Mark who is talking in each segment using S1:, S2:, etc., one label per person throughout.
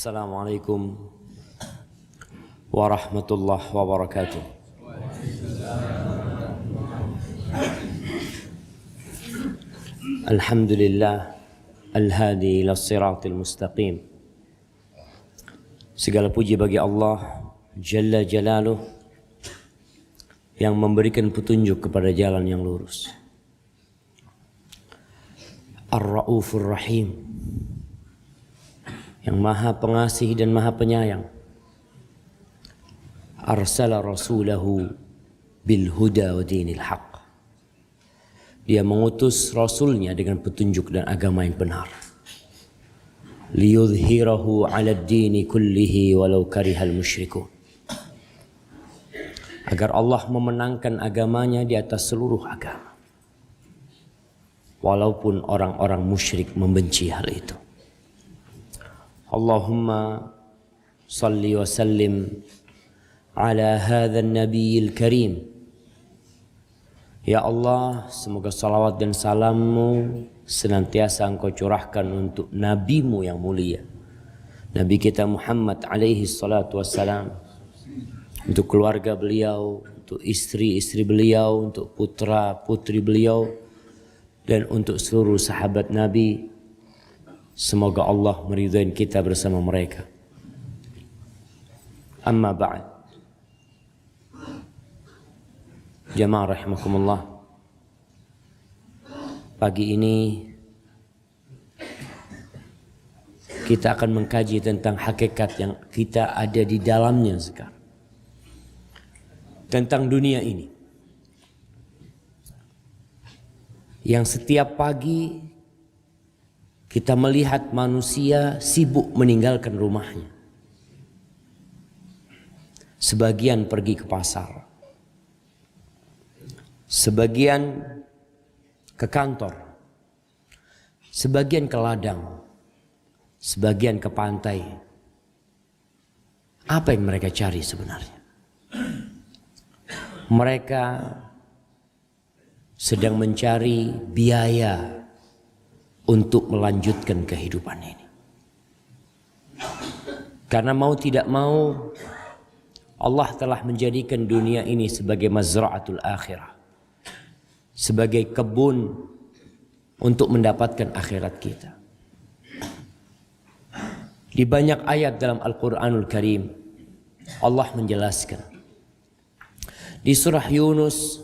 S1: Assalamualaikum warahmatullahi wabarakatuh. Alhamdulillah al-hadi ila siratil mustaqim. Segala puji bagi Allah Jalla Jalaluh yang memberikan petunjuk kepada jalan yang lurus. Ar-Ra'ufur Rahim, yang maha pengasih dan maha penyayang. Arsala rasulahu bil huda wa dinil haq. Dia mengutus rasulnya dengan petunjuk dan agama yang benar. Liyudhhirahu 'ala ad-dini kullihi walau karihal musyrikun. Agar Allah memenangkan agamanya di atas seluruh agama, walaupun orang-orang musyrik membenci hal itu. Allahumma salli wa sallim ala hadzal nabiyil karim. Ya Allah, semoga salawat dan salammu senantiasa Engkau curahkan untuk nabimu yang mulia, Nabi kita Muhammad alaihi salatu wassalam, untuk keluarga beliau, untuk istri-istri beliau, untuk putra-putri beliau, dan untuk seluruh sahabat Nabi. Semoga Allah meridai kita bersama mereka. Amma ba'd. Jamaah rahimakumullah. Pagi ini kita akan mengkaji tentang hakikat yang kita ada di dalamnya sekarang. Tentang dunia ini. Yang setiap pagi kita melihat manusia sibuk meninggalkan rumahnya. Sebagian pergi ke pasar, sebagian ke kantor, sebagian ke ladang, sebagian ke pantai. Apa yang mereka cari sebenarnya? Mereka sedang mencari biaya untuk melanjutkan kehidupan ini. Karena mau tidak mau, Allah telah menjadikan dunia ini sebagai mazra'atul akhirah, sebagai kebun untuk mendapatkan akhirat kita. Di banyak ayat dalam Al-Quranul Karim, Allah menjelaskan. Di surah Yunus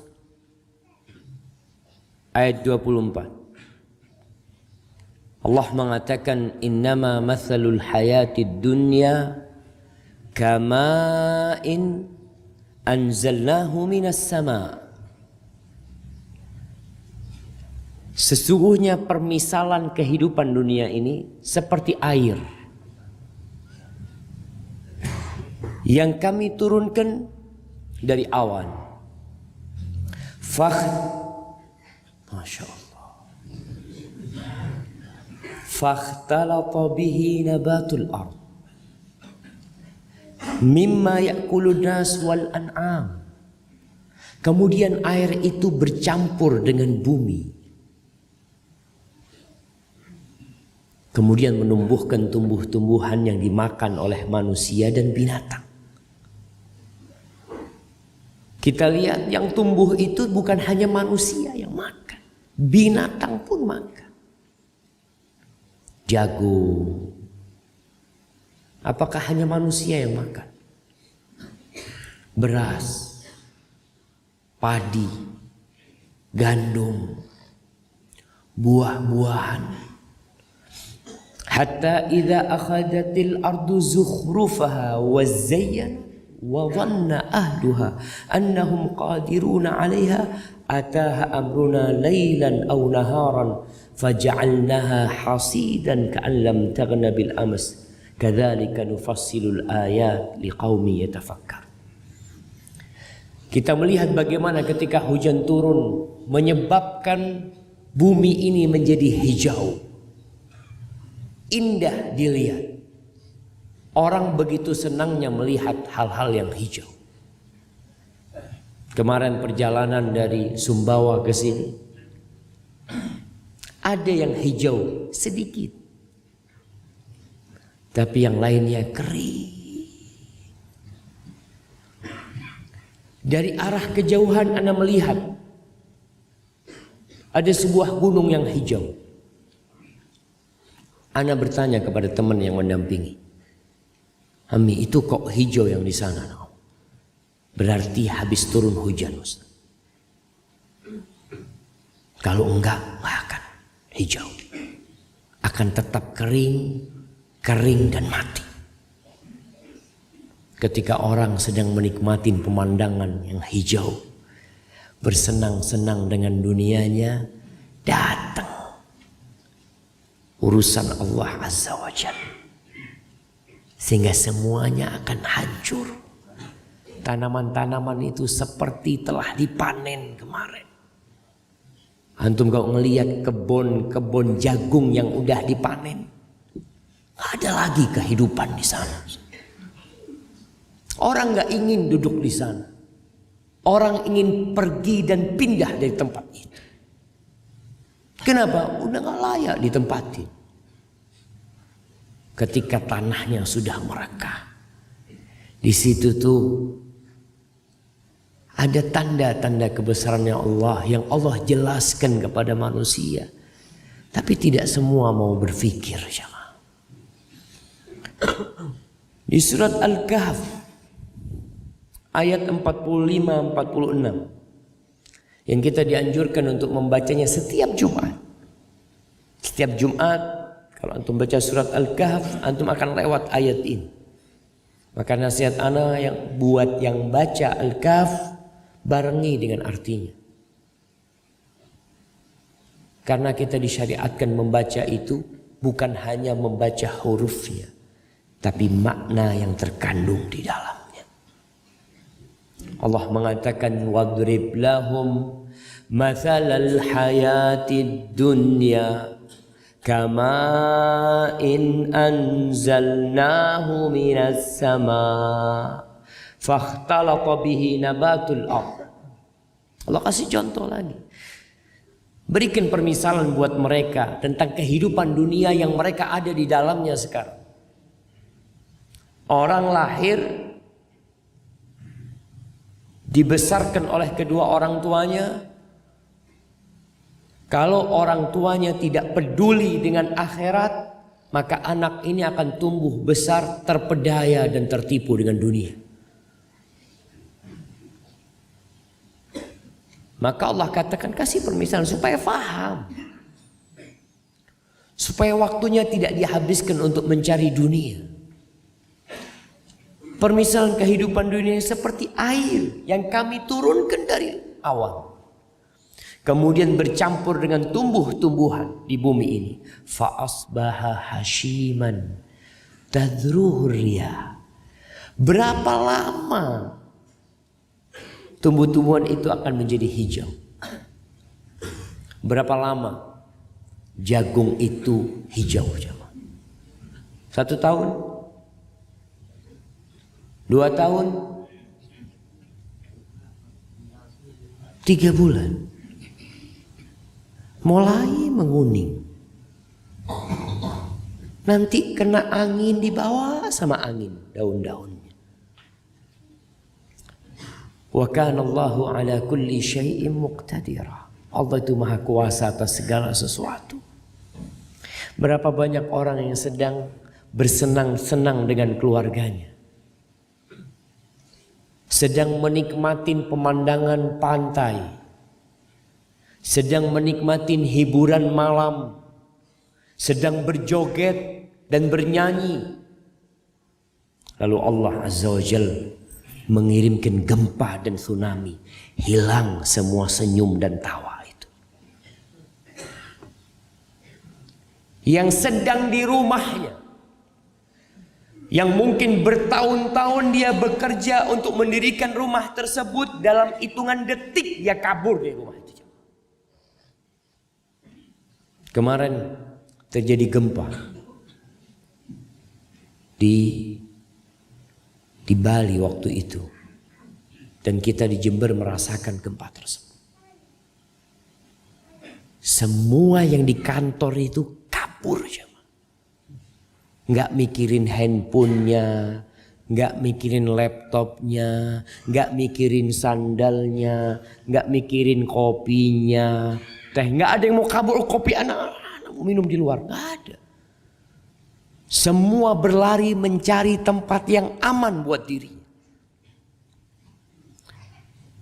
S1: ayat 24, Allah mengatakan, innama mathalul hayatid dunya kama'in anzalnahu minas sama'. Sesungguhnya permisalan kehidupan dunia ini seperti air yang kami turunkan dari awan. Masya Allah. Fakhtalata bihi nabatul ard mimma ya'kulun nas wal an'am. Kemudian air itu bercampur dengan bumi, kemudian menumbuhkan tumbuh-tumbuhan yang dimakan oleh manusia dan binatang. Kita lihat yang tumbuh itu bukan hanya manusia yang makan, binatang pun makan. Jagung, apakah hanya manusia yang makan? Beras, padi, gandum, buah-buahan. Hatta idza akhadatil ardu zukhrufaha wa zayyan wa dhanna ahluha annahum qadiruna 'alaiha ataha amruna laylan aw naharan faj'alnaha hasidan ka'an lam taghna bil ams kadzalika nufassilul ayat liqaumin yatafakkar. Kita melihat bagaimana ketika hujan turun menyebabkan bumi ini menjadi hijau, indah dilihat. Orang begitu senangnya melihat hal-hal yang hijau. Kemarin perjalanan dari Sumbawa ke sini, ada yang hijau sedikit. tapi yang lainnya kering. Dari arah kejauhan ana melihat ada sebuah gunung yang hijau. Ana bertanya kepada teman yang mendampingi, Ami, itu kok hijau yang di sana? Berarti habis turun hujan, Ustaz. Kalau enggak akan hijau. Akan tetap kering dan mati. Ketika orang sedang menikmati pemandangan yang hijau, bersenang-senang dengan dunianya, datang urusan Allah Azza wa Jalla. Sehingga semuanya akan hancur. Tanaman-tanaman itu seperti telah dipanen kemarin. Antum kau ngelihat kebun jagung yang udah dipanen, gak ada lagi kehidupan di sana. Orang gak ingin duduk di sana. Orang ingin pergi dan pindah dari tempat itu. Kenapa? Udah gak layak ditempatin. Ketika tanahnya sudah merekah, di situ tuh ada tanda-tanda kebesarannya Allah yang Allah jelaskan kepada manusia. Tapi tidak semua mau berpikir. Di surat Al-Kahf ayat 45-46 yang kita dianjurkan untuk membacanya setiap Jumat. Setiap Jumat kalau antum baca surat Al-Kahf, antum akan lewat ayat ini. Maka nasihat ana yang buat yang baca Al-Kahf, barengi dengan artinya. Karena kita disyariatkan membaca itu bukan hanya membaca hurufnya, tapi makna yang terkandung di dalamnya. Allah mengatakan wadrib lahum mathalal hayatid dunya kama in anzalnahu minas sama fakhtalata bihi nabatul ardh. Allah kasih contoh lagi. Berikan permisalan buat mereka tentang kehidupan dunia yang mereka ada di dalamnya sekarang. Orang lahir, dibesarkan oleh kedua orang tuanya. Kalau orang tuanya tidak peduli dengan akhirat, maka anak ini akan tumbuh besar terpedaya dan tertipu dengan dunia. Maka Allah katakan kasih permisalan supaya faham. Supaya waktunya tidak dihabiskan untuk mencari dunia. Permisalan kehidupan dunia seperti air yang kami turunkan dari awan. Kemudian bercampur dengan tumbuh-tumbuhan di bumi ini. Fa'asbaha hashiman tadruhur riyah. Berapa lama tumbuh-tumbuhan itu akan menjadi hijau? Berapa lama jagung itu hijau? 1 tahun? 2 tahun? 3 bulan? Mulai menguning. Nanti kena angin, dibawa sama angin daun-daunnya. Wa kana Allahu ala kulli syai'in muqtadira. Allah itu maha kuasa atas segala sesuatu. Berapa banyak orang yang sedang bersenang-senang dengan keluarganya, sedang menikmati pemandangan pantai, sedang menikmati hiburan malam, sedang berjoget dan bernyanyi. Lalu Allah Azza wa Jalla mengirimkan gempa dan tsunami, hilang semua senyum dan tawa itu. Yang sedang di rumahnya, yang mungkin bertahun-tahun dia bekerja untuk mendirikan rumah tersebut, dalam hitungan detik dia kabur dari rumah itu. Kemarin terjadi gempa di Bali waktu itu, dan kita di Jember merasakan gempa tersebut. Semua yang di kantor itu kabur. Nggak mikirin handphonenya, nggak mikirin laptopnya, nggak mikirin sandalnya, nggak mikirin kopinya. Nggak ada yang mau kabur kopi anak-anak mau minum di luar, nggak ada. Semua berlari mencari tempat yang aman buat diri.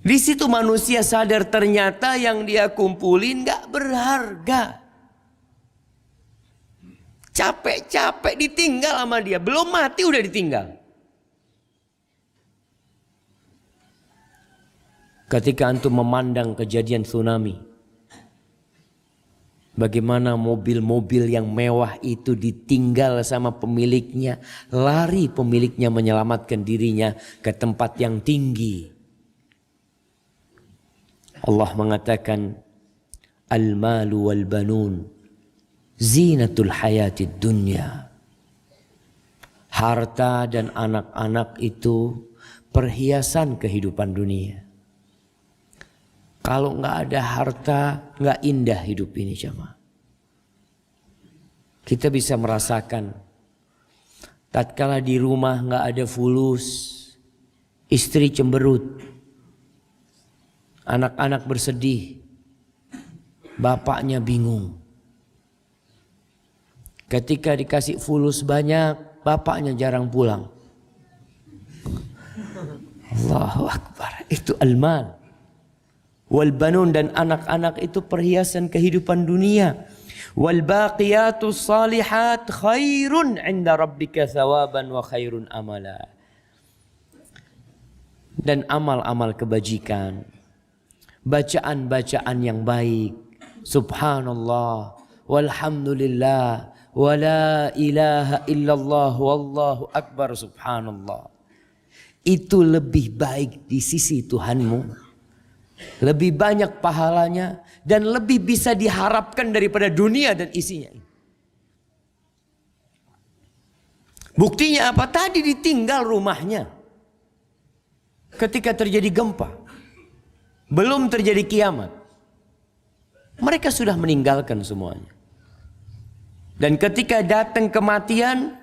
S1: Di situ manusia sadar ternyata yang dia kumpulin nggak berharga. Capek-capek ditinggal sama dia, belum mati udah ditinggal. Ketika antum memandang kejadian tsunami, bagaimana mobil-mobil yang mewah itu ditinggal sama pemiliknya, lari pemiliknya menyelamatkan dirinya ke tempat yang tinggi. Allah mengatakan, al-malu wal banun zinatul hayatid dunya. Harta dan anak-anak itu perhiasan kehidupan dunia. Kalau nggak ada harta, nggak indah hidup ini jemaah. Kita bisa merasakan, tatkala di rumah nggak ada fulus, istri cemberut, anak-anak bersedih, bapaknya bingung. Ketika dikasih fulus banyak, bapaknya jarang pulang. Allahu Akbar, itu al-mal. Wal banun, dan anak-anak itu perhiasan kehidupan dunia. Wal baqiyatus salihat khairun 'inda rabbika thawaban wa khairun amala. Dan amal-amal kebajikan, bacaan-bacaan yang baik, subhanallah, walhamdulillah, wala ilaha illallah, wallahu akbar, subhanallah. Itu lebih baik di sisi Tuhanmu. Lebih banyak pahalanya dan lebih bisa diharapkan daripada dunia dan isinya. Buktinya apa? Tadi ditinggal rumahnya ketika terjadi gempa. Belum terjadi kiamat. Mereka sudah meninggalkan semuanya. Dan ketika datang kematian,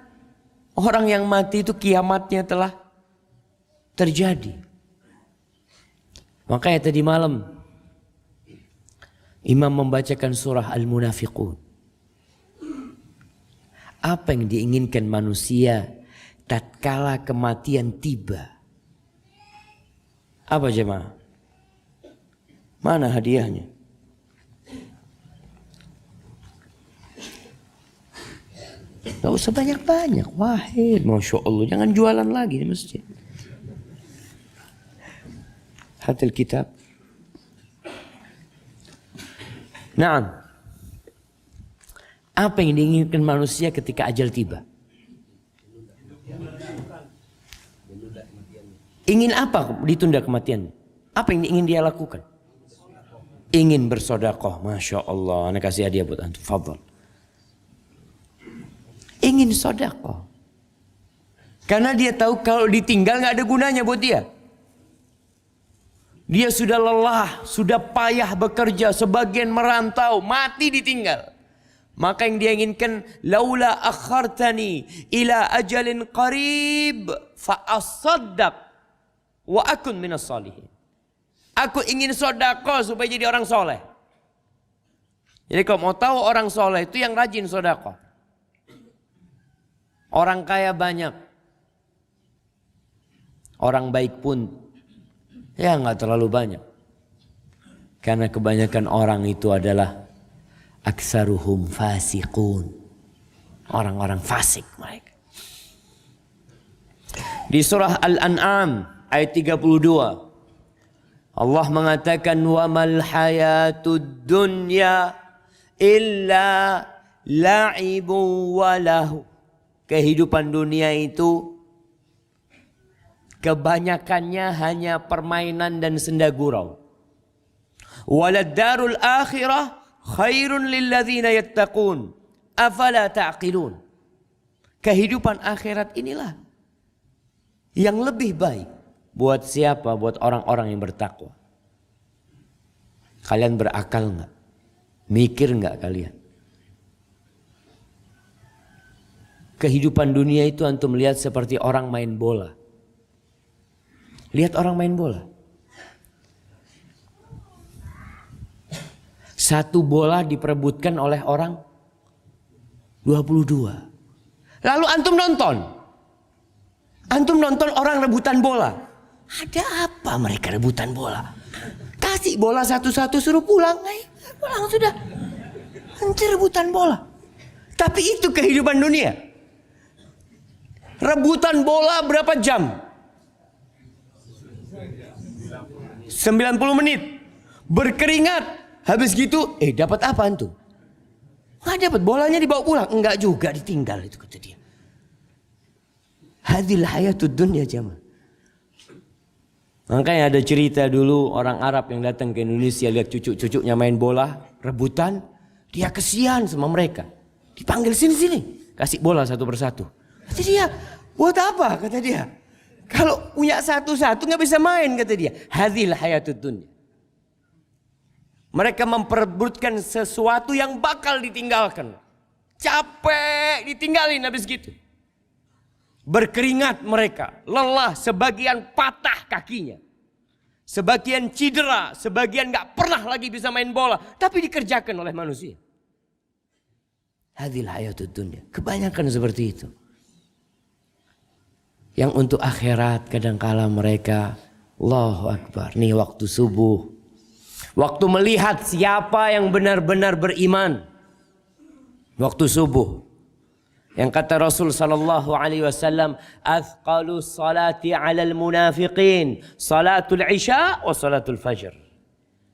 S1: orang yang mati itu kiamatnya telah terjadi. Makanya tadi malam Imam membacakan surah Al-Munafiqun. Apa yang diinginkan manusia tatkala kematian tiba? Apa jemaah? Mana hadiahnya? Gak usah banyak-banyak. Wahid, Masya Allah. Jangan jualan lagi di masjid. Hatil kitab. Naam. Apa yang diinginkan manusia ketika ajal tiba? Ingin apa ditunda kematian? Apa yang ingin dia lakukan? Ingin bersodakoh. Masya Allah. Ana kasih hadiah buat antum. Fadhal. Ingin sodakoh. Karena dia tahu kalau ditinggal gak ada gunanya buat dia. Dia sudah lelah, sudah payah bekerja, sebagian merantau, mati ditinggal. Maka yang dia inginkan, laula akhartani ila ajalin qarib fa asaddaq wa akun minas salihin. Aku ingin sedekah supaya jadi orang soleh. Jadi kalau mau tahu orang soleh itu yang rajin sedekah. Orang kaya banyak, orang baik pun ya nggak terlalu banyak. Karena kebanyakan orang itu adalah aksaruhum fasiqun. Orang-orang fasik mereka. Di surah Al-An'am ayat 32. Allah mengatakan wa mal hayatud dunya illa la'ibu wa lahu. Kehidupan dunia itu kebanyakannya hanya permainan dan senda gurau. Walad darul akhirah khairun lilladzina yattaqun afala ta'qilun. Kehidupan akhirat inilah yang lebih baik buat siapa? Buat orang-orang yang bertakwa. Kalian berakal enggak? Mikir enggak kalian? kehidupan dunia itu antum melihat seperti orang main bola. Lihat orang main bola. Satu bola diperebutkan oleh orang 22. Lalu antum nonton. Antum nonton orang rebutan bola. Ada apa mereka rebutan bola? Kasih bola satu-satu suruh pulang. Pulang sudah. Henti rebutan bola. Tapi itu kehidupan dunia. Rebutan bola berapa jam? 90 menit. Berkeringat. Habis gitu, dapat apa antum? Nggak dapat, bolanya dibawa pulang. Enggak juga, ditinggal itu kata dia. Hadhil hayatud dunya jamaah. Makanya ada cerita dulu orang Arab yang datang ke Indonesia lihat cucu-cucunya main bola, rebutan, dia kesian sama mereka. Dipanggil sini-sini, kasih bola satu persatu. Kata dia, buat apa? Kata dia. Kalau punya satu-satu nggak bisa main, kata dia. Hadhil hayatud dunya. Mereka memperebutkan sesuatu yang bakal ditinggalkan. Capek ditinggalin habis gitu. Berkeringat mereka, lelah, sebagian patah kakinya. Sebagian cedera, sebagian gak pernah lagi bisa main bola. Tapi dikerjakan oleh manusia. Hadhil hayatud dunya. Kebanyakan seperti itu. Yang untuk akhirat kadangkala mereka, Allahu Akbar, nih waktu subuh. Waktu melihat siapa yang benar-benar beriman. Waktu subuh. Yang kata Rasul sallallahu alaihi wasallam, "Athqalu salati 'alal munafiqin, salatul isya wa salatul fajr."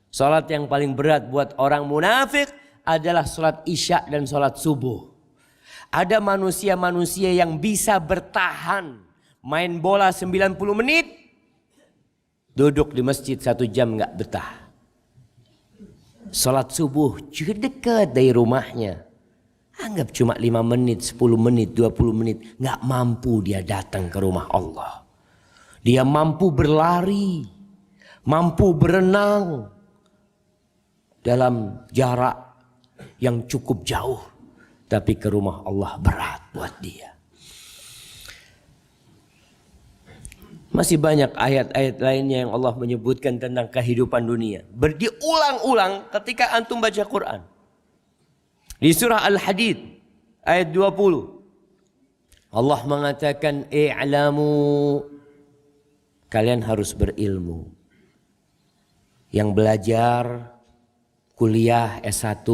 S1: Salat yang paling berat buat orang munafik adalah salat isya dan salat subuh. Ada manusia-manusia yang bisa bertahan main bola 90 menit, duduk di masjid 1 jam nggak betah. Salat subuh dekat dari rumahnya. Anggap cuma 5 menit, 10 menit, 20 menit. Nggak mampu dia datang ke rumah Allah. Dia mampu berlari. Mampu berenang. Dalam jarak yang cukup jauh. Tapi ke rumah Allah berat buat dia. Masih banyak ayat-ayat lainnya yang Allah menyebutkan tentang kehidupan dunia. Berdiulang-ulang ketika antum baca Quran. Di surah Al-Hadid ayat 20. Allah mengatakan, "I'lamu." Kalian harus berilmu. Yang belajar kuliah S1,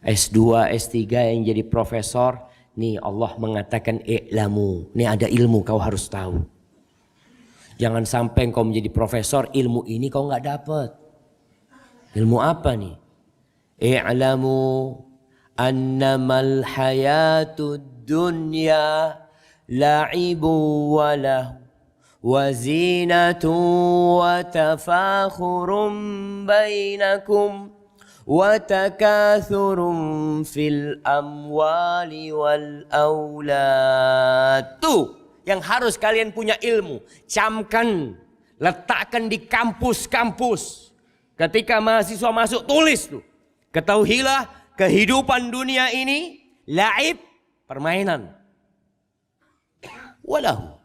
S1: S2, S3 yang jadi profesor. Nih Allah mengatakan i'lamu. Nih ada ilmu kau harus tahu. Jangan sampai kau menjadi profesor, ilmu ini kau nggak dapat. Ilmu apa nih? I'lamu annamal hayatud dunya la'ibu wa lahu wa zinatu wa tafakhurum bainakum wa takathurum fil amwali wal aulad. Tuh yang harus kalian punya ilmu. Camkan, letakkan di kampus-kampus. Ketika mahasiswa masuk, tulis tuh. Ketahuilah kehidupan dunia ini laib, permainan. Walau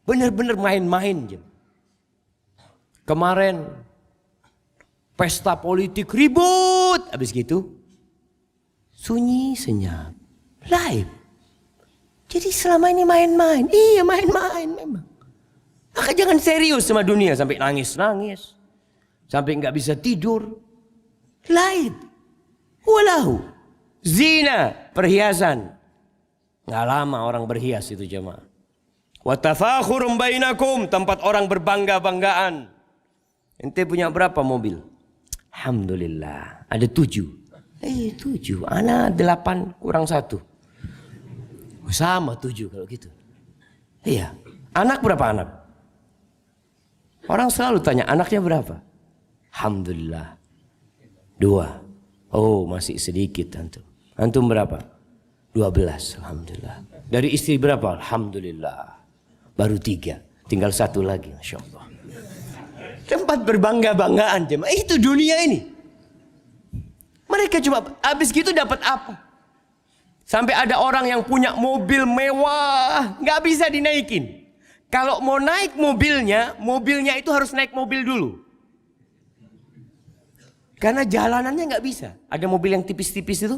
S1: benar-benar main-main. Kemarin pesta politik ribut, habis gitu sunyi senyap, laib. Jadi selama ini main-main. Iya main-main memang. Maka jangan serius sama dunia sampai nangis-nangis, sampai nggak bisa tidur. Laib. Walau zina, perhiasan. Nggak lama orang berhias itu jemaah. Wa tafakhurum bainakum, tempat orang berbangga-banggaan. Ente punya berapa mobil? Alhamdulillah, ada 7. 7, ana 8 kurang 1. Sama 7 kalau gitu. Iya. Anak berapa anak? Orang selalu tanya anaknya berapa? Alhamdulillah 2. Oh masih sedikit antum. Antum berapa? 12. Alhamdulillah. Dari istri berapa? Alhamdulillah. Baru 3. Tinggal 1 lagi. Masya Allah. Tempat berbangga-banggaan jemaah. Itu dunia ini. Mereka cuma habis gitu dapat apa?
S2: Sampai ada orang yang punya mobil mewah, nggak bisa dinaikin. Kalau mau naik mobilnya itu harus naik mobil dulu. Karena jalanannya nggak bisa. Ada mobil yang tipis-tipis itu.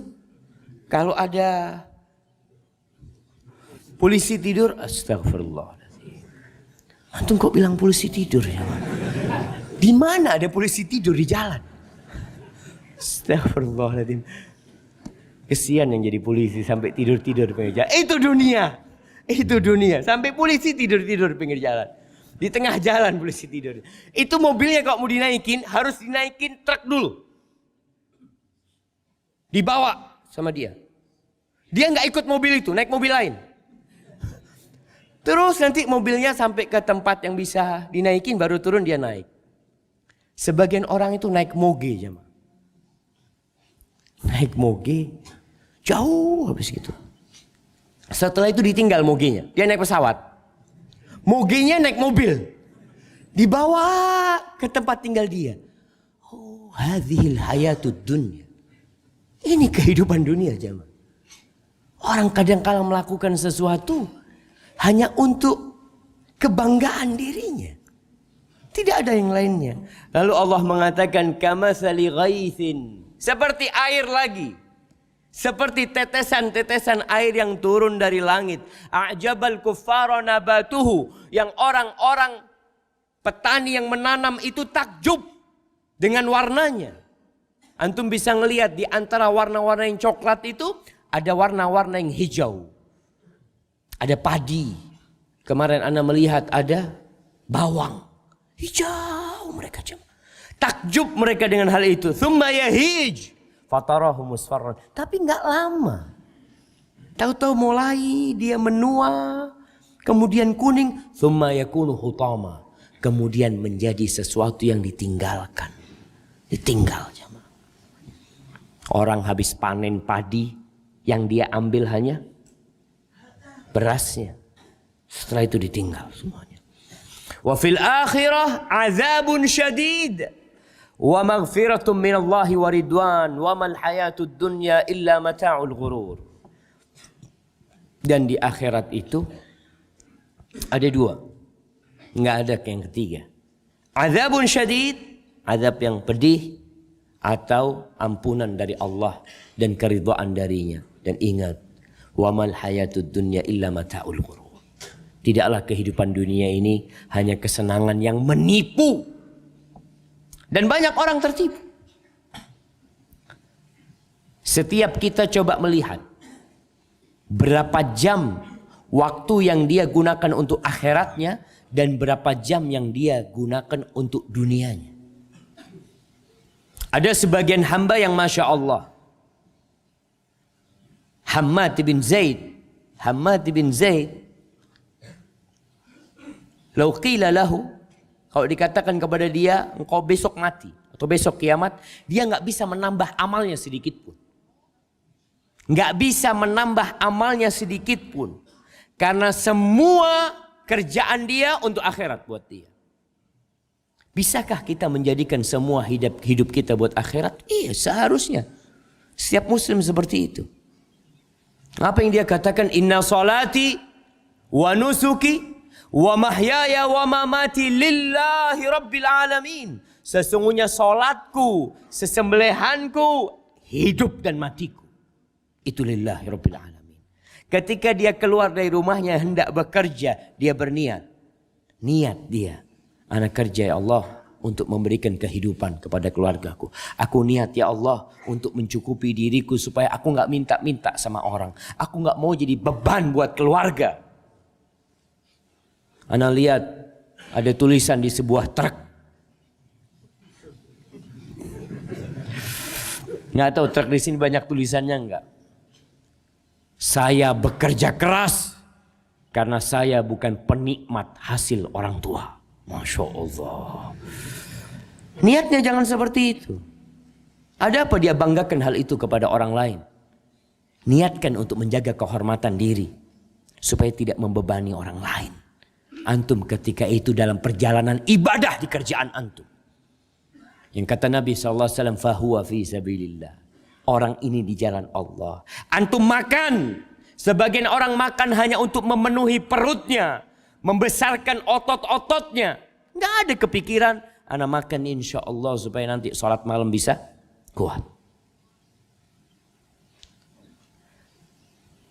S2: Kalau ada polisi tidur, astagfirullah. Antum kok bilang polisi tidur ya? Di mana ada polisi tidur di jalan? Astagfirullahaladzim. Kesian yang jadi polisi sampai tidur-tidur di pinggir jalan. Itu dunia. Itu dunia. Sampai polisi tidur-tidur di pinggir jalan. Di tengah jalan polisi tidur. Itu mobilnya kalau mau dinaikin, harus dinaikin truk dulu. Dibawa sama dia. Dia nggak ikut mobil itu, naik mobil lain. Terus nanti mobilnya sampai ke tempat yang bisa dinaikin, baru turun dia naik. Sebagian orang itu naik moge, jemaah. Naik moge. Jauh habis gitu. Setelah itu ditinggal mogenya. Dia naik pesawat. Mogenya naik mobil. Dibawa ke tempat tinggal dia. Oh, hadhil hayatud dunya. Ini kehidupan dunia, jemaah. Orang kadang-kala melakukan sesuatu hanya untuk kebanggaan dirinya. Tidak ada yang lainnya. Lalu Allah mengatakan kamatsali ghaitsin. Seperti air lagi. Seperti tetesan-tetesan air yang turun dari langit. A'jabal kuffara nabatuhu. Yang orang-orang petani yang menanam itu takjub dengan warnanya. Antum bisa ngelihat di antara warna-warna yang coklat itu ada warna-warna yang hijau. Ada padi. Kemarin Anda melihat ada bawang. Hijau mereka jemaah. Takjub mereka dengan hal itu. Tsumma yahij. Fatarahu musfarran. Tapi nggak lama. Tahu-tahu mulai dia menua, kemudian kuning, tsumma yakunu hutama. Kemudian menjadi sesuatu yang ditinggalkan. Ditinggal jemaah. Orang habis panen padi, yang dia ambil hanya berasnya. Setelah itu ditinggal semuanya. Wa fil akhirah azabun syadid. Wa maghfiratun minallahi wa ridwan wa mal hayatud dunya illa mata'ul ghurur. Dan di akhirat itu ada dua. Enggak ada yang ketiga. Azabun syadid, azab yang pedih, atau ampunan dari Allah dan keridhaan darinya. Dan ingat, wa mal hayatud dunya illa mata'ul ghurur. Tidaklah kehidupan dunia ini hanya kesenangan yang menipu. Dan banyak orang tertipu. Setiap kita coba melihat berapa jam waktu yang dia gunakan untuk akhiratnya dan berapa jam yang dia gunakan untuk dunianya. Ada sebagian hamba yang Masya Allah. Hammad bin Zaid. Lau qila lahu. Kalau dikatakan kepada dia, engkau besok mati atau besok kiamat, dia nggak bisa menambah amalnya sedikit pun. Nggak bisa menambah amalnya sedikit pun. Karena semua kerjaan dia untuk akhirat buat dia. Bisakah kita menjadikan semua hidup kita buat akhirat? Iya, seharusnya. Setiap muslim seperti itu. Apa yang dia katakan? Inna salati wa nusuki wa mahyaya wa mamati lillahi rabbil alamin. Sesungguhnya salatku, sesembelihanku, hidup dan matiku, itu lillahi rabbil alamin. Ketika dia keluar dari rumahnya hendak bekerja, dia berniat. Niat dia, anak kerja ya Allah untuk memberikan kehidupan kepada keluargaku. Aku niat ya Allah untuk mencukupi diriku supaya aku gak minta-minta sama orang. Aku gak mau jadi beban buat keluarga. Ana lihat ada tulisan di sebuah truk. Nggak tahu truk di sini banyak tulisannya enggak? Saya bekerja keras karena saya bukan penikmat hasil orang tua. Masya Allah. Niatnya jangan seperti itu. Ada apa dia banggakan hal itu kepada orang lain? Niatkan untuk menjaga kehormatan diri supaya tidak membebani orang lain. Antum ketika itu dalam perjalanan ibadah di kerjaan antum. Yang kata Nabi SAW, fahuwa fi sabilillah. orang ini di jalan Allah. Antum makan. Sebagian orang makan hanya untuk memenuhi perutnya. Membesarkan otot-ototnya. Nggak ada kepikiran. Ana makan insya Allah supaya nanti sholat malam bisa kuat.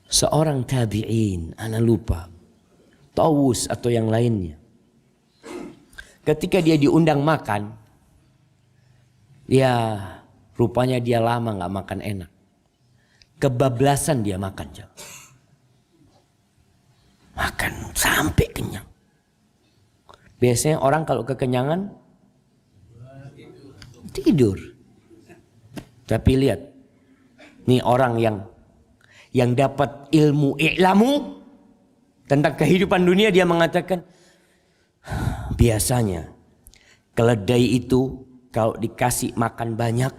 S2: Seorang tabi'in, ana lupa. Tawus atau yang lainnya. Ketika dia diundang makan. Ya rupanya dia lama nggak makan enak. Kebablasan dia makan. Makan sampai kenyang. Biasanya orang kalau kekenyangan tidur. Tapi lihat. Nih orang yang dapat ilmu i'lamu tentang kehidupan dunia, dia mengatakan biasanya keledai itu kalau dikasih makan banyak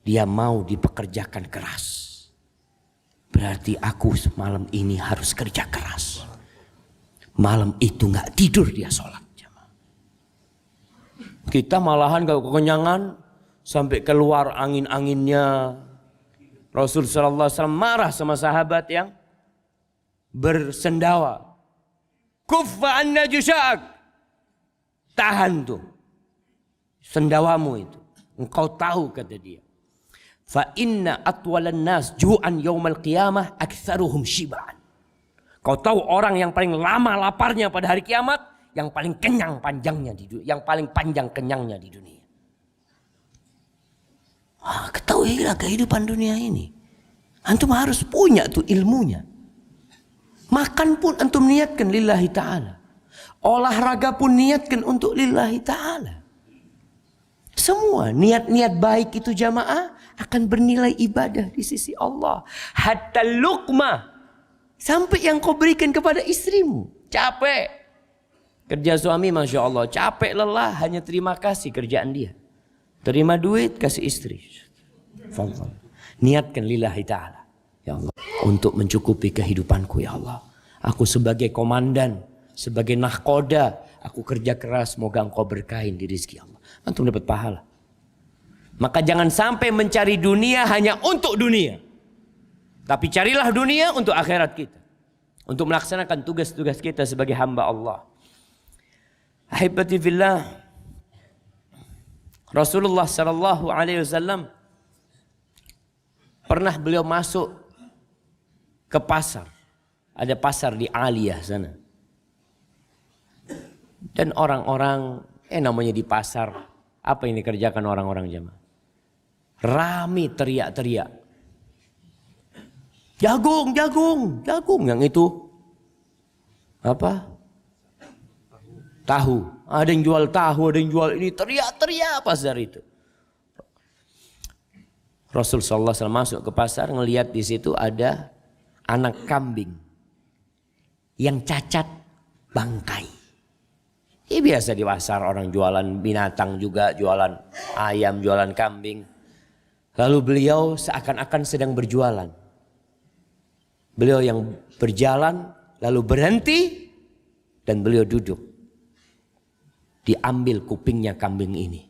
S2: dia mau dipekerjakan keras. Berarti aku malam ini harus kerja keras. Malam itu nggak tidur dia sholat. Kita malahan kalau kekenyangan sampai keluar angin-anginnya. Rasul sallallahu alaihi wasallam marah sama sahabat yang bersendawa. Kuffa anna jusha'ak. Tahan tuh sendawamu itu. Engkau tahu, kata dia. Fa inna atwalan nas ju'an yaumal qiyamah aktsaruhum shiba'an. Kau tahu orang yang paling lama laparnya pada hari kiamat, yang paling kenyang panjangnya di dunia, yang paling panjang kenyangnya di dunia. Ketahuilah kehidupan dunia ini. Antum harus punya tuh ilmunya. Makan pun antum niatkan lillahi ta'ala. Olahraga pun niatkan untuk lillahi ta'ala. Semua niat-niat baik itu jamaah akan bernilai ibadah di sisi Allah. Hatta luqmah. Sampai yang kau berikan kepada istrimu. Capek. Kerja suami Masya Allah. Capek lelah hanya terima kasih kerjaan dia. Terima duit kasih istri. Niatkan lillahi ta'ala. Ya Allah. Untuk mencukupi kehidupanku ya Allah. Aku sebagai komandan. Sebagai nahkoda. Aku kerja keras. Semoga engkau berkahin di rizki Allah. Antum dapat pahala. Maka jangan sampai mencari dunia hanya untuk dunia. Tapi carilah dunia untuk akhirat kita. Untuk melaksanakan tugas-tugas kita sebagai hamba Allah. Ahibati fillah. Rasulullah sallallahu alaihi wasallam pernah beliau masuk ke pasar. Ada pasar di Aliyah sana. Dan orang-orang namanya di pasar, apa yang dikerjakan orang-orang jemaah? Rame teriak-teriak. Jagung, jagung, jagung. Yang itu apa? Tahu. Ada yang jual tahu, ada yang jual ini. Teriak-teriak pasar itu. Rasul sallallahu alaihi wasallam masuk ke pasar, ngelihat di situ ada anak kambing yang cacat bangkai. Ini biasa di pasar orang jualan binatang juga, jualan ayam, jualan kambing. Lalu beliau seakan-akan sedang berjualan. Beliau yang berjalan lalu berhenti dan beliau duduk. Diambil kupingnya kambing ini.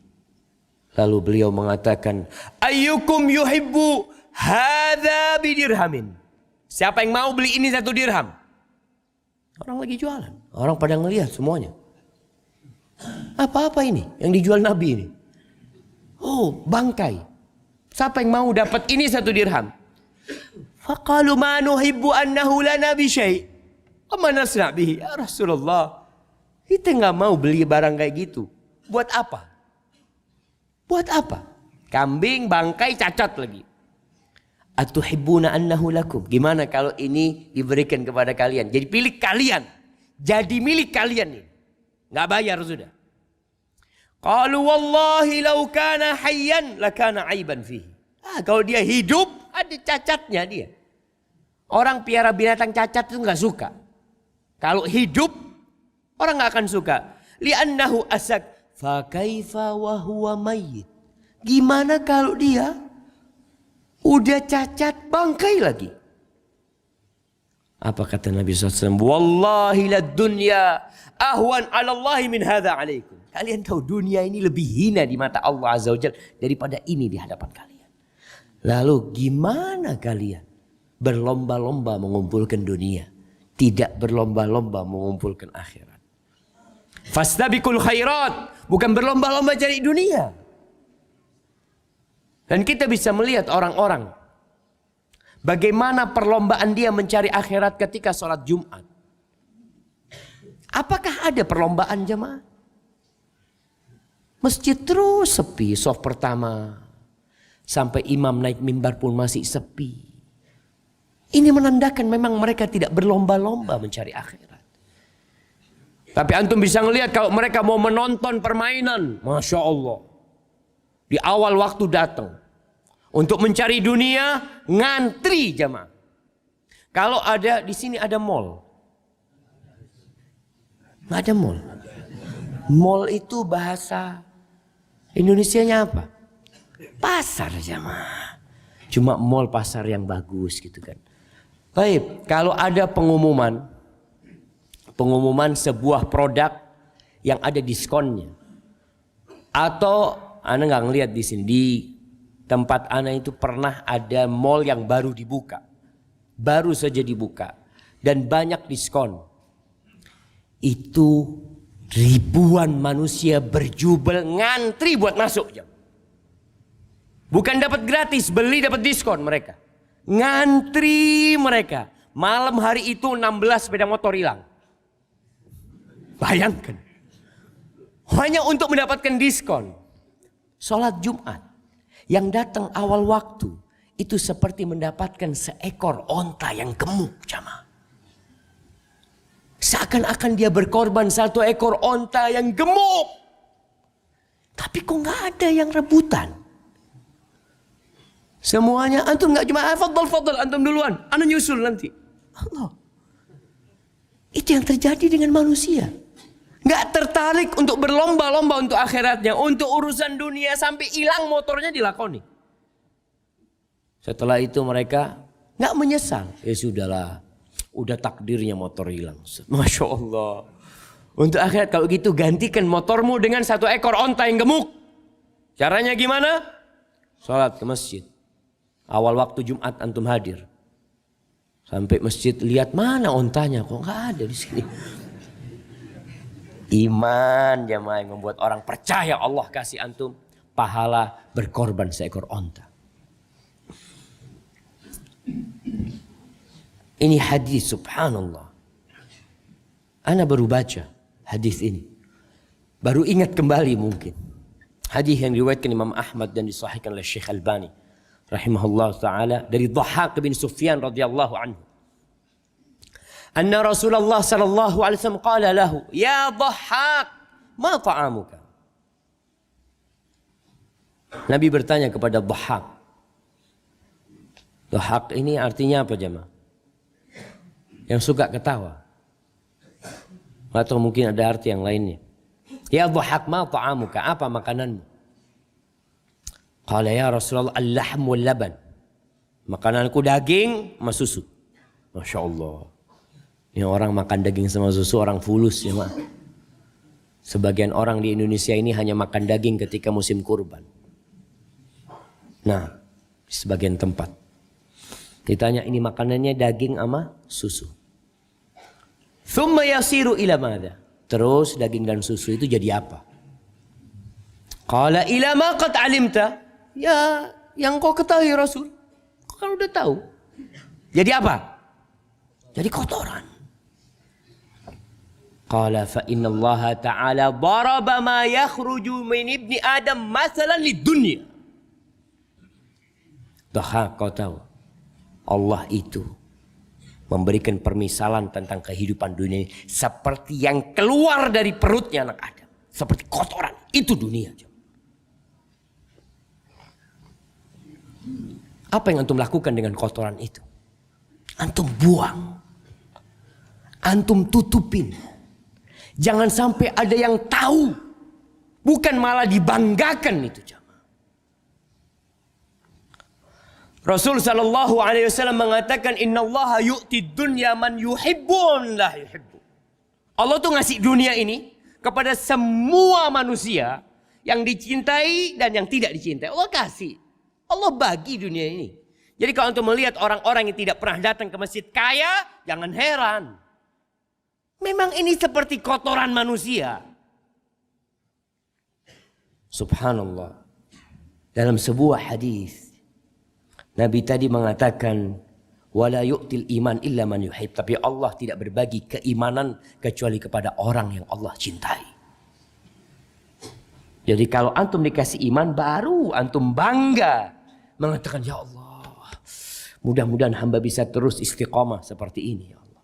S2: Lalu beliau mengatakan, ayyukum yuhibbu hadza bidirhamin. Siapa yang mau beli ini 1 dirham? Orang lagi jualan. Orang pada ngelihat semuanya. Apa-apa ini yang dijual Nabi ini? Oh, bangkai. Siapa yang mau dapat ini 1 dirham? Faqalu ma nuhibbu annahu lana bi syai'. Amma nasna bihi ya Rasulullah. Kita enggak mau beli barang kayak gitu. Buat apa? Buat apa? Kambing, bangkai, cacat lagi. Atuhibbuna annahu lakum. Gimana kalau ini diberikan kepada kalian? Jadi pilih kalian. Jadi milik kalian ini. Enggak bayar sudah. Qalu wallahi law kana hayyan lakana aiban fihi. Kalau dia hidup ada cacatnya dia. Orang piara binatang cacat itu enggak suka. Kalau hidup orang enggak akan suka. Li'annahu asak fa kaifa wa huwa mayyit. Gimana kalau dia udah cacat bangkai lagi? Apa kata Nabi SAW? Wallahi lad dunya ahwan ala Allahi min hadha alaikum. Kalian tahu dunia ini lebih hina di mata Allah Azza wa Jalla daripada ini di hadapan kalian. Lalu gimana kalian berlomba-lomba mengumpulkan dunia, tidak berlomba-lomba mengumpulkan akhirat? Fastabiqul khairat, bukan berlomba-lomba cari dunia. Dan kita bisa melihat orang-orang bagaimana perlombaan dia mencari akhirat ketika sholat Jumat. Apakah ada perlombaan jemaah? Masjid terus sepi, shaf pertama. Sampai imam naik mimbar pun masih sepi. Ini menandakan memang mereka tidak berlomba-lomba mencari akhirat. Tapi antum bisa ngelihat kalau mereka mau menonton permainan, Masya Allah. Di awal waktu datang. Untuk mencari dunia, ngantri jemaah. Kalau ada, di sini ada mall. Nggak ada mall. Mall itu bahasa Indonesianya apa? Pasar jemaah. Cuma mall pasar yang bagus gitu kan. Baik, kalau ada pengumuman sebuah produk yang ada diskonnya. Atau Anda nggak ngelihat di sini di tempat Anda itu pernah ada mall yang baru dibuka. Baru saja dibuka dan banyak diskon. Itu ribuan manusia berjubel ngantri buat masuk jam. Bukan dapat gratis, beli dapat diskon mereka. Ngantri mereka. Malam hari itu 16 sepeda motor hilang. Bayangkan. Hanya untuk mendapatkan diskon. Sholat Jumat yang datang awal waktu itu seperti mendapatkan seekor onta yang gemuk jamaah. Seakan-akan dia berkorban satu ekor onta yang gemuk. Tapi kok nggak ada yang rebutan. Semuanya antum nggak cuma fadl antum duluan, anu nyusul nanti. Allah. Itu yang terjadi dengan manusia. Nggak tertarik untuk berlomba-lomba untuk akhiratnya, untuk urusan dunia sampai hilang motornya dilakoni. Setelah itu mereka nggak menyesal. Ya sudahlah, udah takdirnya motor hilang. Masya Allah. Untuk akhirat kalau gitu gantikan motormu dengan satu ekor onta yang gemuk. Caranya gimana? Salat ke masjid. Awal waktu Jumat antum hadir. Sampai masjid lihat mana ontanya, kok nggak ada di sini. Iman jamaah yang membuat orang percaya Allah kasih antum pahala berkorban seekor onta. Ini hadis subhanallah. Ana baru baca hadis ini. Baru ingat kembali mungkin. Hadis yang diriwayatkan Imam Ahmad dan disahihkan oleh Syekh Albani rahimahullah taala dari Dhahhak bin Sufyan radhiyallahu anhu. Anna Rasulullah sallallahu alaihi wasallam qala lahu, "Ya Dhahhak, ma ta'amuka?" Nabi bertanya kepada Dhahhak. Dhahhak ini artinya apa jemaah? Yang suka ketawa. Atau mungkin ada arti yang lainnya. Ya Dhahhak, ma ta'amuka? Apa makananmu? Qala ya Rasulullah al-lahm wal laban. Makananku daging sama susu. Masya Allah. Ini orang makan daging sama susu orang fulus ya mak. Sebagian orang di Indonesia ini hanya makan daging ketika musim kurban. Nah, di sebagian tempat. Ditanya ini makanannya daging sama susu. Thumma yasiru ila madha? Terus daging dan susu itu jadi apa? Qala ila ma qad alimta? Ya, yang kau ketahui Rasul. Kau kan udah tahu. Jadi apa? Jadi kotoran. Qala fa inna Allah ta'ala daraba ma yakhruju min ibni Adam masalan lid dunya. Dah kau tahu. Allah itu memberikan permisalan tentang kehidupan dunia ini seperti yang keluar dari perutnya anak Adam. Seperti kotoran. Itu dunia. Apa yang antum lakukan dengan kotoran itu? Antum buang. Antum tutupin. Jangan sampai ada yang tahu. Bukan malah dibanggakan itu jamaah. Rasul sallallahu alaihi wasallam mengatakan innallaha yu'ti dunya man yuhibbun la yuhibbu. Allah tuh ngasih dunia ini kepada semua manusia yang dicintai dan yang tidak dicintai. Allah kasih. Allah bagi dunia ini. Jadi kalau antum melihat orang-orang yang tidak pernah datang ke masjid kaya, jangan heran. Memang ini seperti kotoran manusia. Subhanallah. Dalam sebuah hadis, Nabi tadi mengatakan, wala yu'til iman illa man yuhib. Tapi Allah tidak berbagi keimanan kecuali kepada orang yang Allah cintai. Jadi kalau antum dikasih iman, baru antum bangga mengatakan, ya Allah, mudah-mudahan hamba bisa terus istiqamah seperti ini ya Allah.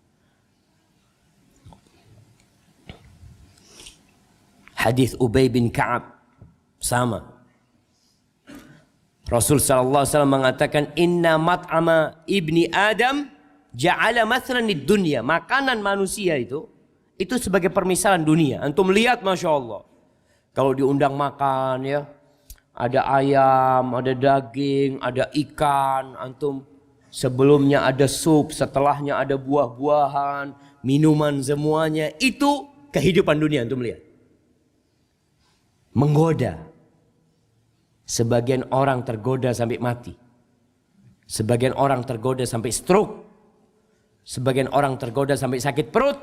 S2: Hadis Ubay bin Ka'ab sama. Rasul sallallahu alaihi wasallam mengatakan, inna mat'ama ibni Adam ja'ala mathlan lid dunya. Makanan manusia itu sebagai permisalan dunia. Antum lihat, masya Allah. Kalau diundang makan ya, ada ayam, ada daging, ada ikan. Antum sebelumnya ada sup, setelahnya ada buah-buahan, minuman semuanya. Itu kehidupan dunia, antum lihat. Menggoda. Sebagian orang tergoda sampai mati. Sebagian orang tergoda sampai stroke. Sebagian orang tergoda sampai sakit perut.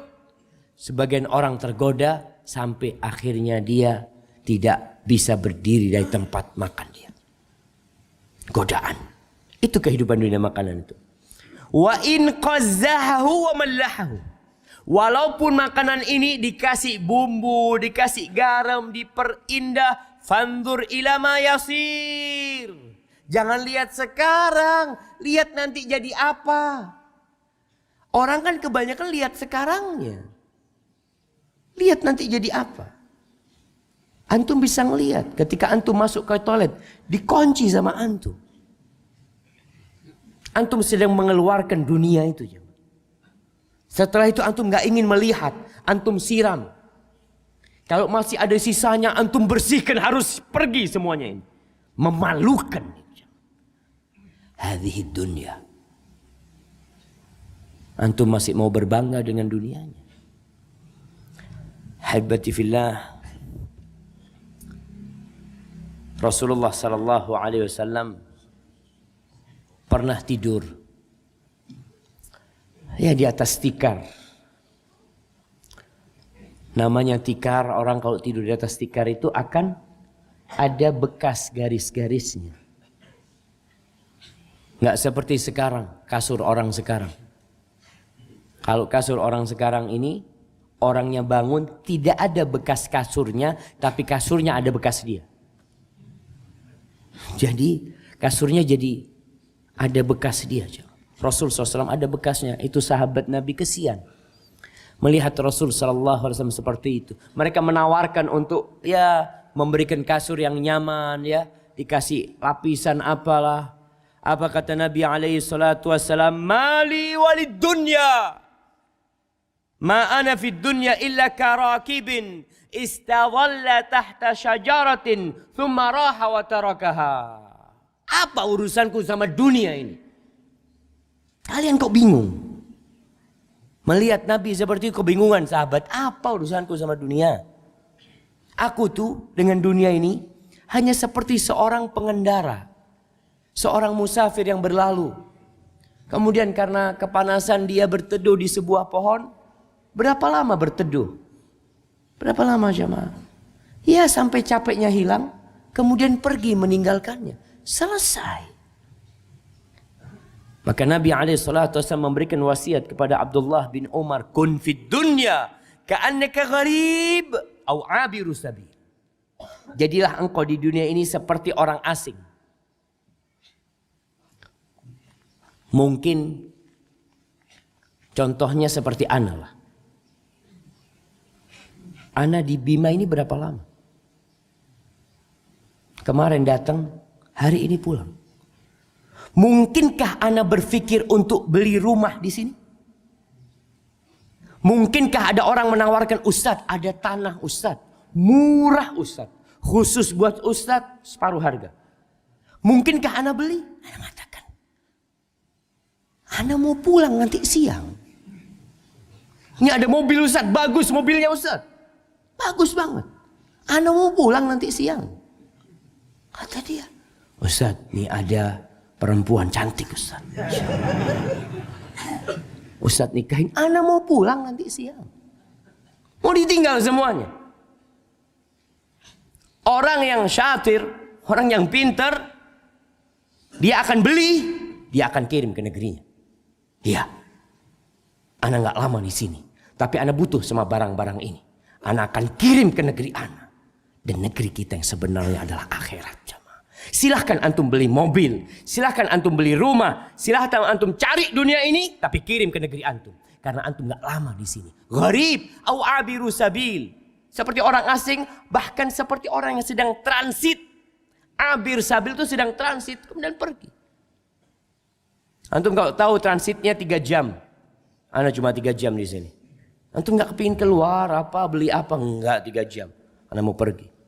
S2: Sebagian orang tergoda sampai akhirnya dia tidak bisa berdiri dari tempat makan dia. Godaan. Itu kehidupan dunia makanan itu. Wa in qazzahu wa mallahahu. Walaupun makanan ini dikasih bumbu, dikasih garam, diperindah, fanzur ila ma yasir. Jangan lihat sekarang, lihat nanti jadi apa. Orang kan kebanyakan lihat sekarangnya. Lihat nanti jadi apa. Antum bisa ngelihat ketika antum masuk ke toilet, dikunci sama antum. Antum sedang mengeluarkan dunia itu. Setelah itu antum gak ingin melihat, antum siram. Kalau masih ada sisanya, antum bersihkan, harus pergi semuanya ini. Memalukan. Hadhihi dunya. Antum masih mau berbangga dengan dunianya. Haibati fillah. Rasulullah sallallahu alaihi wasallam pernah tidur. Ya, di atas tikar. Namanya tikar, orang kalau tidur di atas tikar itu akan ada bekas garis-garisnya. Nggak seperti sekarang, kasur orang sekarang. Kalau kasur orang sekarang ini, orangnya bangun tidak ada bekas kasurnya, tapi kasurnya ada bekas dia. Jadi kasurnya jadi ada bekas dia. Rasul SAW ada bekasnya. Itu sahabat Nabi kesian melihat Rasul SAW seperti itu. Mereka menawarkan untuk ya memberikan kasur yang nyaman, ya dikasih lapisan apalah. Apa kata Nabi alaihi salatu wassalam? Mali walid dunya. Ma ana fid dunya illa karakibin istadalla tahta syajaratin thumma raha wa tarakaha. Apa urusanku sama dunia ini? Kalian kok bingung? Melihat Nabi seperti itu kebingungan sahabat. Apa urusanku sama dunia? Aku tuh dengan dunia ini hanya seperti seorang pengendara. Seorang musafir yang berlalu. Kemudian karena kepanasan dia berteduh di sebuah pohon. Berapa lama berteduh? Berapa lama jemaah? Ya sampai capeknya hilang. Kemudian pergi meninggalkannya. Selesai. Maka Nabi SAW memberikan wasiat kepada Abdullah bin Umar. Kun fid dunya ka'annaka gharib au abiru sabil. Jadilah engkau di dunia ini seperti orang asing. Mungkin contohnya seperti ana lah. Ana di Bima ini berapa lama? Kemarin datang, hari ini pulang. Mungkinkah ana berpikir untuk beli rumah di sini? Mungkinkah ada orang menawarkan, Ustadz ada tanah Ustadz, murah Ustadz, khusus buat Ustadz separuh harga. Mungkinkah ana beli? Ana mengatakan, ana mau pulang nanti siang. Ini ada mobil Ustadz, bagus mobilnya Ustadz, bagus banget. Ana mau pulang nanti siang. Kata dia, Ustaz, nih ada perempuan cantik Ustaz. Ustaz nikahin, ana mau pulang nanti siang. Mau ditinggal semuanya. Orang yang syatir, orang yang pintar, dia akan beli, dia akan kirim ke negerinya. Iya, ana nggak lama di sini, tapi ana butuh sama barang-barang ini. Ana akan kirim ke negeri ana. Dan negeri kita yang sebenarnya adalah akhirat. Silahkan antum beli mobil, silahkan antum beli rumah, silahkan antum cari dunia ini, tapi kirim ke negeri antum. Karena antum nggak lama di sini. Gharib au abiru sabil. Seperti orang asing, bahkan seperti orang yang sedang transit. Abir sabil itu sedang transit, kemudian pergi. Antum kalau tahu transitnya 3 jam. Ana cuma 3 jam di sini. Antum nggak kepingin keluar apa, beli apa, enggak 3 jam. Ana mau pergi.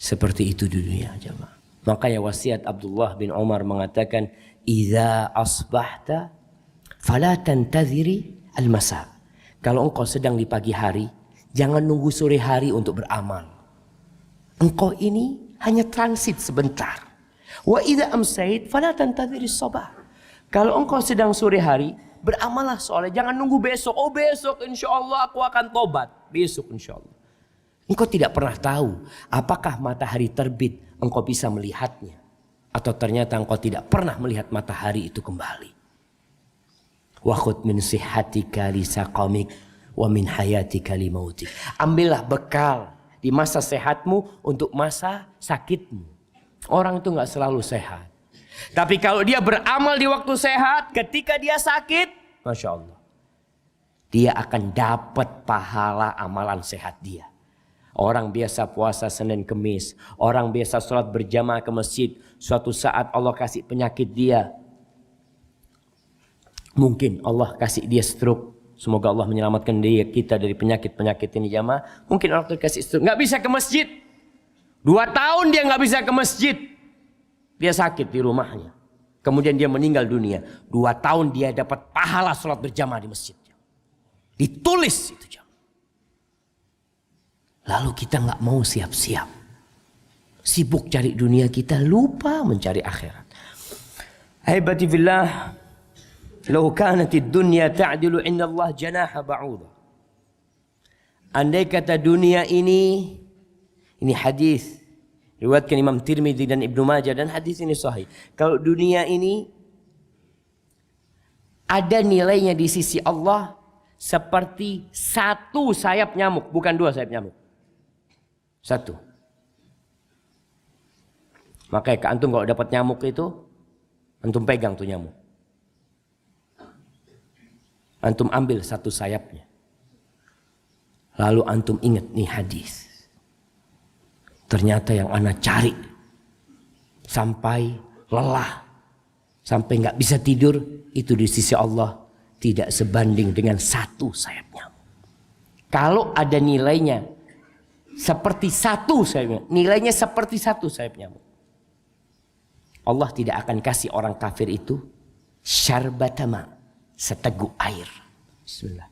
S2: Seperti itu di dunia jemaah. Makanya wasiat Abdullah bin Umar mengatakan, "Idza asbahta fala tantaziri al-masa." Kalau engkau sedang di pagi hari, jangan nunggu sore hari untuk beramal. Engkau ini hanya transit sebentar. Wa idza amsait fala tantaziri as-sabah. Kalau engkau sedang sore hari, beramallah soalnya, jangan nunggu besok. Oh, besok insyaallah aku akan tobat. Besok insyaallah. Engkau tidak pernah tahu apakah matahari terbit engkau bisa melihatnya. Atau ternyata engkau tidak pernah melihat matahari itu kembali. Wa khudh min sihhatika li saqamik wa min hayatika li mautik. Ambillah bekal di masa sehatmu untuk masa sakitmu. Orang itu gak selalu sehat. Tapi kalau dia beramal di waktu sehat, ketika dia sakit, Masya Allah, dia akan dapat pahala amalan sehat dia. Orang biasa puasa Senin Kemis, orang biasa sholat berjamaah ke masjid, suatu saat Allah kasih penyakit dia. Mungkin Allah kasih dia stroke. Semoga Allah menyelamatkan dia, kita dari penyakit-penyakit ini jamaah. Mungkin orang kasih stroke, nggak bisa ke masjid. 2 tahun dia nggak bisa ke masjid. Dia sakit di rumahnya. Kemudian dia meninggal dunia. 2 tahun dia dapat pahala sholat berjamaah di masjid. Ditulis itu jamaah. Lalu kita nggak mau siap-siap. Sibuk cari dunia kita, lupa mencari akhirat. Haibati fillah, law kanatid dunya ta'dilu inda Allah janaha ba'udah. Andai kata dunia ini hadis riwayatkan Imam Tirmidzi dan Ibnu Majah, dan hadis ini sahih. Kalau dunia ini ada nilainya di sisi Allah seperti 1 sayap nyamuk, bukan 2 sayap nyamuk. 1. Makanya ke antum kalau dapat nyamuk itu, antum pegang tuh nyamuk. Antum ambil 1 sayapnya. Lalu antum ingat nih hadis. Ternyata yang ana cari sampai lelah, sampai nggak bisa tidur, itu di sisi Allah tidak sebanding dengan 1 sayap nyamuk. Kalau ada nilainya seperti 1 sayap, nilainya seperti 1 sayap nyamuk, Allah tidak akan kasih orang kafir itu syarbatama, seteguk air. Bismillah.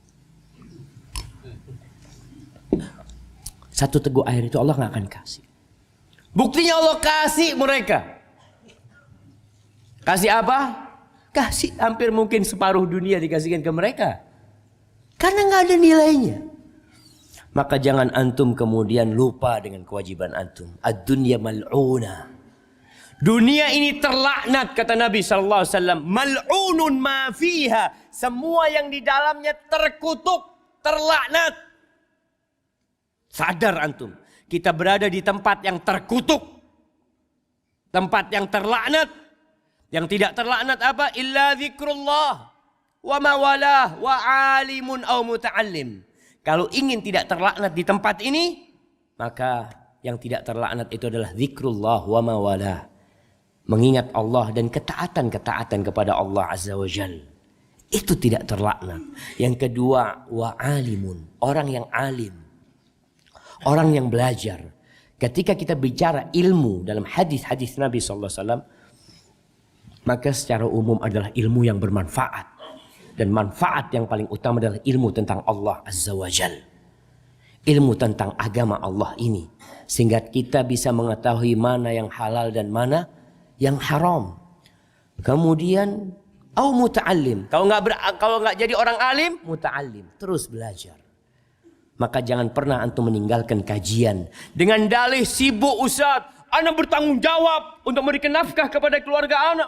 S2: 1 teguk air itu Allah nggak akan kasih. Buktinya Allah kasih mereka. Kasih apa? Kasih hampir mungkin separuh dunia dikasihkan ke mereka. Karena nggak ada nilainya. Maka jangan antum kemudian lupa dengan kewajiban antum. Ad-dunya mal'una. Dunia ini terlaknat, kata Nabi SAW. Mal'unun ma fiha. Semua yang di dalamnya terkutuk, terlaknat. Sadar antum. Kita berada di tempat yang terkutuk. Tempat yang terlaknat. Yang tidak terlaknat apa? Illa zikrullah. Wa mawalah. Wa alimun au muta'allim. Kalau ingin tidak terlaknat di tempat ini, maka yang tidak terlaknat itu adalah zikrullah wa mawalah. Mengingat Allah dan ketaatan-ketaatan kepada Allah Azza wa Jal. Itu tidak terlaknat. Yang kedua, wa alimun. Orang yang alim. Orang yang belajar. Ketika kita bicara ilmu dalam hadis-hadis Nabi SAW, maka secara umum adalah ilmu yang bermanfaat. Dan manfaat yang paling utama adalah ilmu tentang Allah Azza wa Jal. ilmu tentang agama Allah ini, sehingga kita bisa mengetahui mana yang halal dan mana yang haram. Kemudian au muta'allim, kalau nggak jadi orang alim, muta'allim, terus belajar. Maka jangan pernah antum meninggalkan kajian dengan dalih sibuk Ustaz, ana bertanggung jawab untuk memberikan nafkah kepada keluarga ana.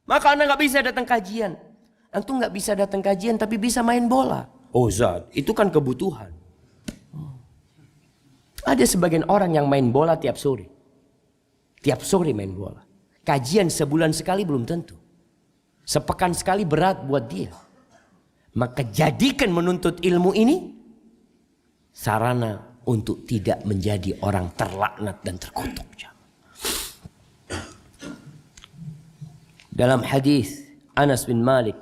S2: Maka ana nggak bisa datang kajian. Antum nggak bisa datang kajian tapi bisa main bola. Oh Ustaz, itu kan kebutuhan. Ada sebagian orang yang main bola tiap sore. Tiap sore main bola. Kajian sebulan sekali belum tentu. Sepekan sekali berat buat dia. Maka jadikan menuntut ilmu ini sarana untuk tidak menjadi orang terlaknat dan terkutuk. Dalam hadis Anas bin Malik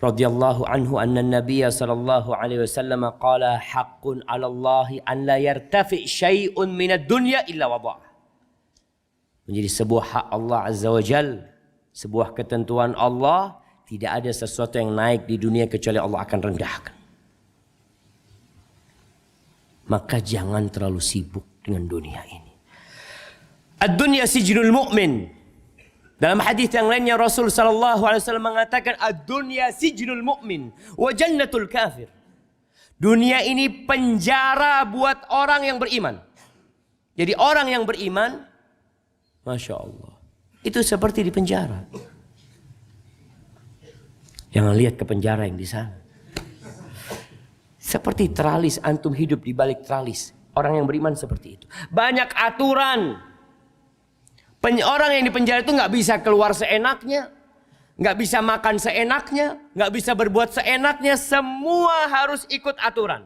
S2: radhiyallahu anhu anna Nabiy sallallahu alaihi wasallam qala haqqun 'ala Allah an la yartafi syai'un min ad-dunya illa wada'a. Menjadi sebuah hak Allah azza wa jalla, sebuah ketentuan Allah, tidak ada sesuatu yang naik di dunia kecuali Allah akan rendahkan. Maka jangan terlalu sibuk dengan dunia ini. Ad-dunya sijnul mu'min. Dalam hadis yang lainnya Rasul sallallahu alaihi wasallam mengatakan ad-dunya sijnul mu'min wa jannatul kafir. Dunia ini penjara buat orang yang beriman. Jadi orang yang beriman, Masya Allah, itu seperti di penjara. Jangan lihat ke penjara yang di sana. Seperti teralis, antum hidup di balik teralis. Orang yang beriman seperti itu. Banyak aturan. Orang yang di penjara itu nggak bisa keluar seenaknya, nggak bisa makan seenaknya, nggak bisa berbuat seenaknya. Semua harus ikut aturan.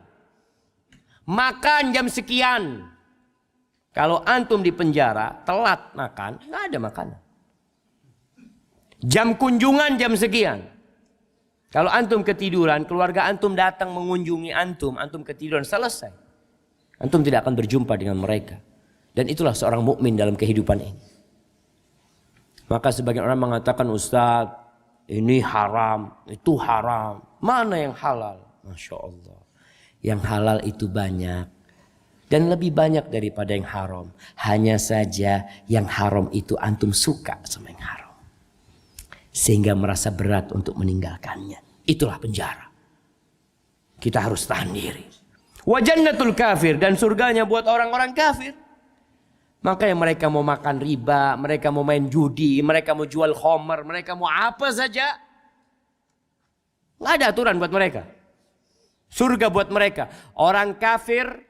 S2: Makan jam sekian. Kalau antum di penjara telat makan, nggak ada makanan. Jam kunjungan jam sekian. Kalau antum ketiduran, keluarga antum datang mengunjungi antum ketiduran, selesai. Antum tidak akan berjumpa dengan mereka. Dan itulah seorang mukmin dalam kehidupan ini. Maka sebagian orang mengatakan, Ustaz, ini haram, itu haram. Mana yang halal? Masya Allah. Yang halal itu banyak. Dan lebih banyak daripada yang haram. Hanya saja yang haram itu antum suka sama yang haram. Sehingga merasa berat untuk meninggalkannya. Itulah penjara. Kita harus tahan diri. Wa jannatul kafir, dan surganya buat orang-orang kafir. Makanya mereka mau makan riba, mereka mau main judi, mereka mau jual khamar, mereka mau apa saja. Nggak ada aturan buat mereka. Surga buat mereka. Orang kafir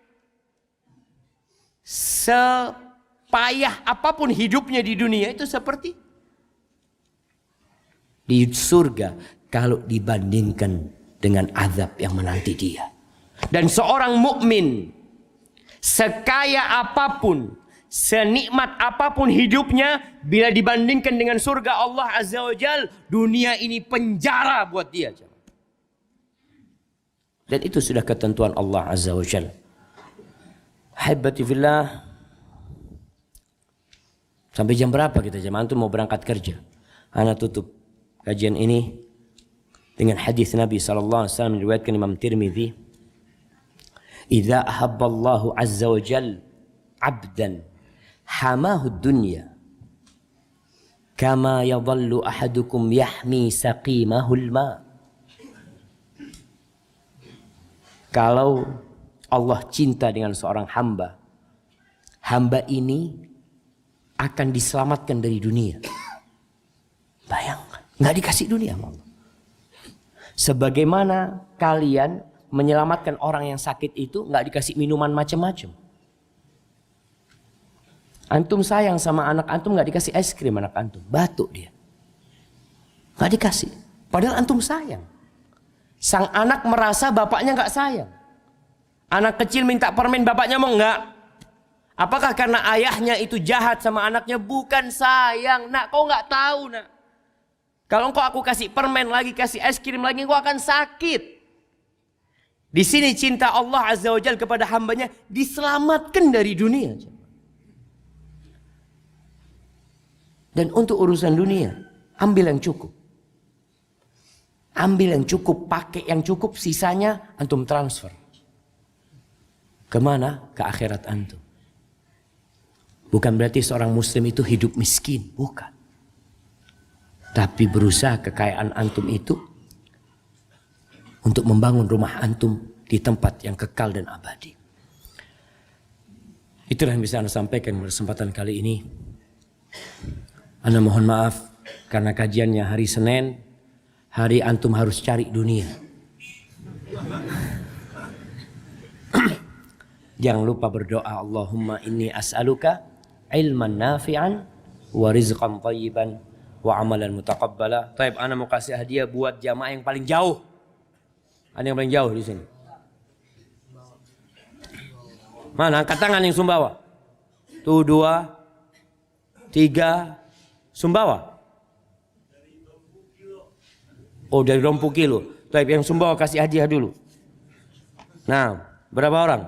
S2: sepayah apapun hidupnya di dunia itu seperti di surga kalau dibandingkan dengan azab yang menanti dia. Dan seorang mukmin sekaya apapun, senikmat apapun hidupnya, bila dibandingkan dengan surga Allah Azza wa Jal, dunia ini penjara buat dia. Dan itu sudah ketentuan Allah Azza wa Jal. Haibati fillah. Sampai jam berapa kita jam? Antum mau berangkat kerja. Ana tutup kajian ini dengan hadis Nabi sallallahu alaihi wasallam diriwayatkan Imam Tirmidzi. Idza ahabballahu azza wa jal 'abdan hamahu dunya kama yadhallu ahadukum yahmi saqimahul ma. Kalau Allah cinta dengan seorang hamba, hamba ini akan diselamatkan dari dunia. Bayangkan, nggak dikasih dunia sama Allah. Sebagaimana kalian menyelamatkan orang yang sakit itu nggak dikasih minuman macam-macam. Antum sayang sama anak antum, nggak dikasih es krim anak antum, batuk dia, nggak dikasih. Padahal antum sayang. Sang anak merasa bapaknya nggak sayang. Anak kecil minta permen, bapaknya mau nggak? Apakah karena ayahnya itu jahat sama anaknya? Bukan sayang, nak, kau nggak tahu, nak. Kalau engkau aku kasih permen lagi, kasih es krim lagi, engkau akan sakit. Di sini cinta Allah Azza wa Jalla kepada hambanya diselamatkan dari dunia. Dan untuk urusan dunia, ambil yang cukup. Ambil yang cukup, pakai yang cukup, sisanya antum transfer. Kemana? Ke akhirat antum. Bukan berarti seorang muslim itu hidup miskin, bukan. Tapi berusaha kekayaan antum itu untuk membangun rumah antum di tempat yang kekal dan abadi. Itulah yang bisa Anda sampaikan pada kesempatan kali ini. Anda mohon maaf karena kajiannya hari Senin, hari antum harus cari dunia. Jangan lupa berdoa, Allahumma inni as'aluka ilman nafi'an wa rizqan thayyiban wa amalan mutaqabbala. Taib, ana mau kasih hadiah buat jamaah yang paling jauh. Ada yang paling jauh di sini? Mana? Angkat tangan yang Sumbawa. Tuh 2, 3, Sumbawa. Oh, dari Dompu Kilo. Taib, yang Sumbawa kasih hadiah dulu. Nah, berapa orang?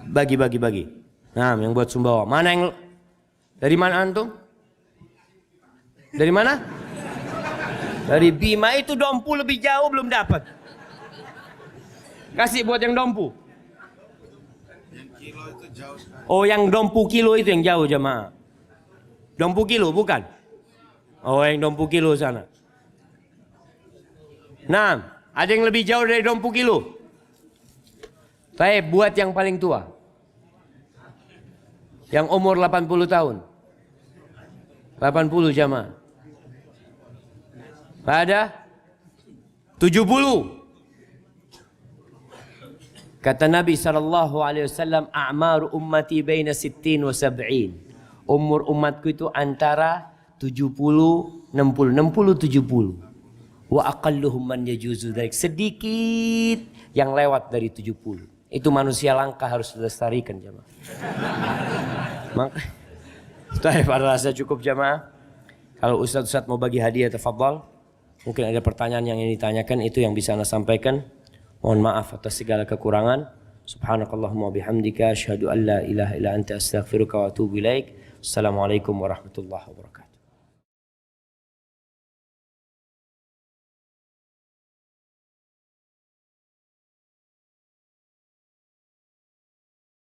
S2: Bagi. Nah, yang buat Sumbawa. Mana yang dari mana antum? Dari mana? Dari Bima. Itu Dompu lebih jauh, belum dapat. Kasih buat yang Dompu. Oh, yang Dompu Kilo itu yang jauh jemaah. Dompu Kilo bukan? Oh, yang Dompu Kilo sana. Nah, ada yang lebih jauh dari Dompu Kilo? Baik, buat yang paling tua. Yang umur 80 tahun. 80 jamaah. Ada 70. Kata Nabi SAW, a'maru ummati baina 60 wa 70. Umur umatku itu antara 70, 60, 70. Wa aqalluhum man yajuzu dzalik. Sedikit yang lewat dari 70. Itu manusia langka, harus dilestarikan jemaah. Maka saya rasa cukup jemaah. Kalau ustaz-ustaz mau bagi hadiah, tafadhal. Mungkin ada pertanyaan yang ingin ditanyakan, itu yang bisa Anda sampaikan. Mohon maaf atas segala kekurangan. Subhanakallahumma bihamdika asyhadu an la ilaha illa anta astaghfiruka wa atubu ilaik. Assalamualaikum warahmatullahi wabarakatuh.